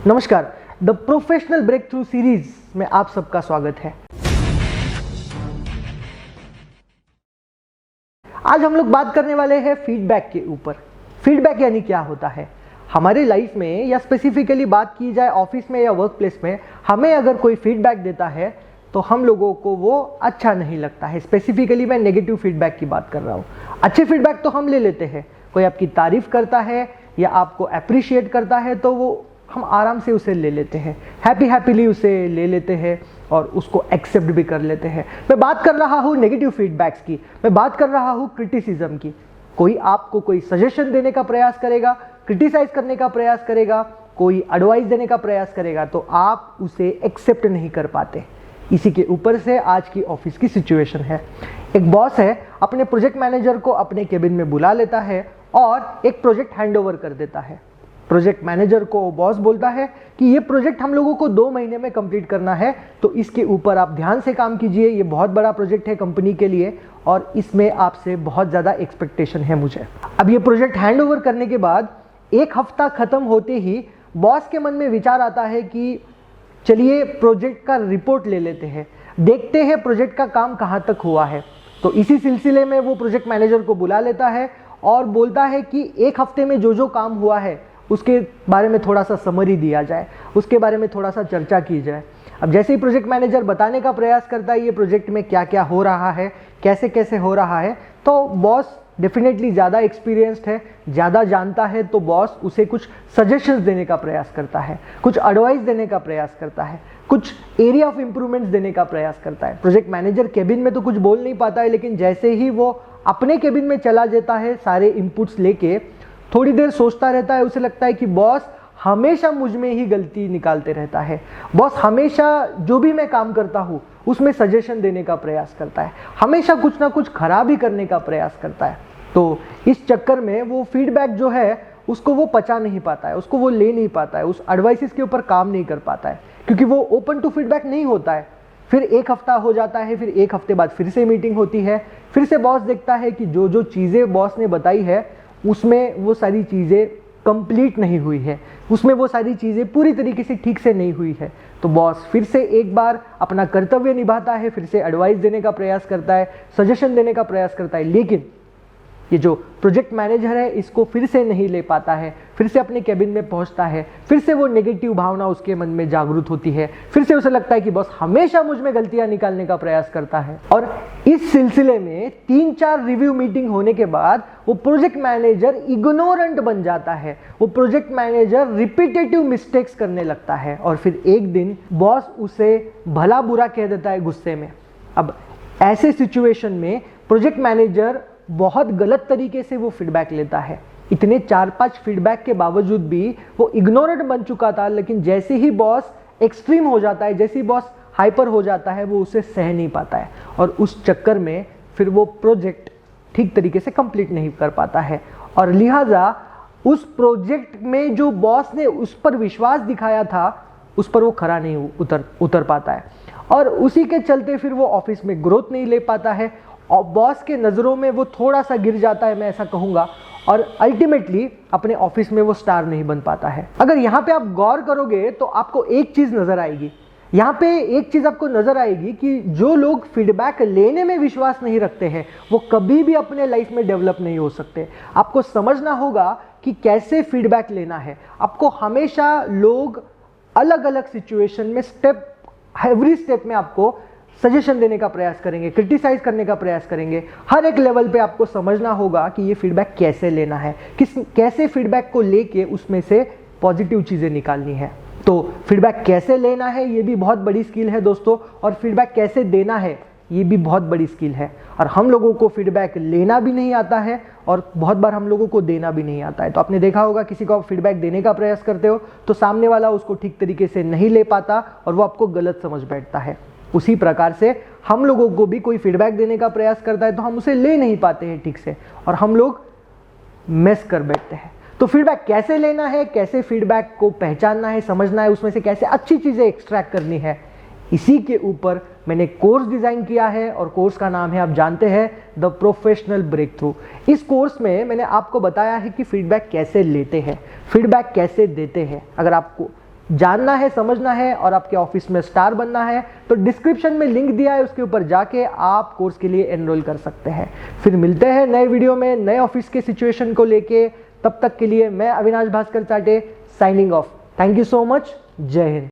नमस्कार, the professional breakthrough series में आप सबका स्वागत है। आज हम लोग बात करने वाले हैं फीडबैक के ऊपर। फीडबैक यानी क्या होता है हमारी लाइफ में, या स्पेसिफिकली बात की जाए ऑफिस में या वर्क प्लेस में, हमें अगर कोई फीडबैक देता है तो हम लोगों को वो अच्छा नहीं लगता है। स्पेसिफिकली मैं नेगेटिव फीडबैक की बात कर रहा हूँ। अच्छे फीडबैक तो हम ले लेते हैं, कोई आपकी तारीफ करता है या आपको अप्रिशिएट करता है तो वो हम आराम से उसे ले लेते हैं, हैप्पीली उसे ले लेते हैं और उसको एक्सेप्ट भी कर लेते हैं। मैं बात कर रहा हूँ नेगेटिव फीडबैक्स की, मैं बात कर रहा हूँ क्रिटिसिज्म की। कोई आपको कोई सजेशन देने का प्रयास करेगा, क्रिटिसाइज करने का प्रयास करेगा, कोई एडवाइस देने का प्रयास करेगा तो आप उसे एक्सेप्ट नहीं कर पाते। इसी के ऊपर से आज की ऑफिस की सिचुएशन है। एक बॉस है, अपने प्रोजेक्ट मैनेजर को अपने केबिन में बुला लेता है और एक प्रोजेक्ट हैंडओवर कर देता है। प्रोजेक्ट मैनेजर को बॉस बोलता है कि ये प्रोजेक्ट हम लोगों को 2 महीने में कंप्लीट करना है, तो इसके ऊपर आप ध्यान से काम कीजिए। ये बहुत बड़ा प्रोजेक्ट है कंपनी के लिए और इसमें आपसे बहुत ज़्यादा एक्सपेक्टेशन है मुझे। अब ये प्रोजेक्ट हैंडओवर करने के बाद 1 हफ्ता खत्म होते ही बॉस के मन में विचार आता है कि चलिए प्रोजेक्ट का रिपोर्ट ले लेते हैं, देखते हैं प्रोजेक्ट का काम कहाँ तक हुआ है। तो इसी सिलसिले में वो प्रोजेक्ट मैनेजर को बुला लेता है और बोलता है कि 1 हफ्ते में जो जो काम हुआ है उसके बारे में थोड़ा सा समरी दिया जाए, उसके बारे में थोड़ा सा चर्चा की जाए। अब जैसे ही प्रोजेक्ट मैनेजर बताने का प्रयास करता है ये प्रोजेक्ट में क्या क्या हो रहा है, कैसे कैसे हो रहा है, तो बॉस डेफिनेटली ज़्यादा एक्सपीरियंस्ड है, ज़्यादा जानता है, तो बॉस उसे कुछ सजेशंस देने का प्रयास करता है, कुछ एडवाइस देने का प्रयास करता है, कुछ एरिया ऑफ इम्प्रूवमेंट्स देने का प्रयास करता है। प्रोजेक्ट मैनेजर केबिन में तो कुछ बोल नहीं पाता है, लेकिन जैसे ही वो अपने केबिन में चला जाता है सारे इनपुट्स लेके, थोड़ी देर सोचता रहता है। उसे लगता है कि बॉस हमेशा मुझ में ही गलती निकालते रहता है, बॉस हमेशा जो भी मैं काम करता हूँ उसमें सजेशन देने का प्रयास करता है, हमेशा कुछ ना कुछ खराब ही करने का प्रयास करता है। तो इस चक्कर में वो फीडबैक जो है उसको वो पचा नहीं पाता है, उसको वो ले नहीं पाता है, उस एडवाइसेस के ऊपर काम नहीं कर पाता है, क्योंकि वो ओपन टू फीडबैक नहीं होता है। फिर 1 हफ्ता हो जाता है, फिर 1 हफ्ते बाद फिर से मीटिंग होती है, फिर से बॉस देखता है कि जो जो चीज़ें बॉस ने बताई है उसमें वो सारी चीज़ें कंप्लीट नहीं हुई है, उसमें वो सारी चीज़ें पूरी तरीके से ठीक से नहीं हुई है। तो बॉस फिर से एक बार अपना कर्तव्य निभाता है, फिर से एडवाइस देने का प्रयास करता है, सजेशन देने का प्रयास करता है, लेकिन ये जो प्रोजेक्ट मैनेजर है इसको फिर से नहीं ले पाता है। फिर से अपने केबिन में पहुंचता है, फिर से वो नेगेटिव भावना उसके मन में जागृत होती है, फिर से उसे लगता है कि बॉस हमेशा मुझ में गलतियां निकालने का प्रयास करता है। और इस सिलसिले में 3-4 रिव्यू मीटिंग होने के बाद वो प्रोजेक्ट मैनेजर इग्नोरेंट बन जाता है, वो प्रोजेक्ट मैनेजर रिपीटेटिव मिस्टेक्स करने लगता है और फिर एक दिन बॉस उसे भला बुरा कह देता है गुस्से में। अब ऐसे सिचुएशन में प्रोजेक्ट मैनेजर बहुत गलत तरीके से वो फीडबैक लेता है। इतने 4-5 फीडबैक के बावजूद भी वो इग्नोरेंट बन चुका था, लेकिन जैसे ही बॉस एक्सट्रीम हो जाता है, जैसे ही बॉस हाइपर हो जाता है, वो उसे सह नहीं पाता है और उस चक्कर में फिर वो प्रोजेक्ट ठीक तरीके से कंप्लीट नहीं कर पाता है और लिहाजा उस प्रोजेक्ट में जो बॉस ने उस पर विश्वास दिखाया था उस पर वो खरा नहीं उतर पाता है और उसी के चलते फिर वो ऑफिस में ग्रोथ नहीं ले पाता है और बॉस के नज़रों में वो थोड़ा सा गिर जाता है, मैं ऐसा कहूँगा, और अल्टीमेटली अपने ऑफिस में वो स्टार नहीं बन पाता है। अगर यहाँ पे आप गौर करोगे तो आपको एक चीज़ नज़र आएगी, यहाँ पे एक चीज़ आपको नज़र आएगी कि जो लोग फीडबैक लेने में विश्वास नहीं रखते हैं वो कभी भी अपने लाइफ में डेवलप नहीं हो सकते। आपको समझना होगा कि कैसे फीडबैक लेना है। आपको हमेशा लोग अलग अलग सिचुएशन में एवरी स्टेप में आपको सजेशन देने का प्रयास करेंगे, क्रिटिसाइज करने का प्रयास करेंगे। हर एक लेवल पे आपको समझना होगा कि ये फीडबैक कैसे लेना है, कैसे फीडबैक को लेके उसमें से पॉजिटिव चीज़ें निकालनी है। तो फीडबैक कैसे लेना है ये भी बहुत बड़ी स्किल है दोस्तों, और फीडबैक कैसे देना है ये भी बहुत बड़ी स्किल है। और हम लोगों को फीडबैक लेना भी नहीं आता है और बहुत बार हम लोगों को देना भी नहीं आता है। तो आपने देखा होगा किसी को आप फीडबैक देने का प्रयास करते हो तो सामने वाला उसको ठीक तरीके से नहीं ले पाता और वो आपको गलत समझ बैठता है। उसी प्रकार से हम लोगों को भी कोई फीडबैक देने का प्रयास करता है तो हम उसे ले नहीं पाते हैं ठीक से और हम लोग मिस कर बैठते हैं। तो फीडबैक कैसे लेना है, कैसे फीडबैक को पहचानना है, समझना है, उसमें से कैसे अच्छी चीज़ें एक्सट्रैक्ट करनी है, इसी के ऊपर मैंने कोर्स डिज़ाइन किया है और कोर्स का नाम है, आप जानते हैं, द प्रोफेशनल ब्रेक थ्रू। इस कोर्स में मैंने आपको बताया है कि फीडबैक कैसे लेते हैं, फीडबैक कैसे देते हैं। अगर आपको जानना है, समझना है और आपके ऑफिस में स्टार बनना है तो डिस्क्रिप्शन में लिंक दिया है, उसके ऊपर जाके आप कोर्स के लिए एनरोल कर सकते हैं। फिर मिलते हैं नए वीडियो में नए ऑफिस के सिचुएशन को लेके। तब तक के लिए मैं अविनाश भास्कर चाटे signing off. Thank you so much. जय हिंद।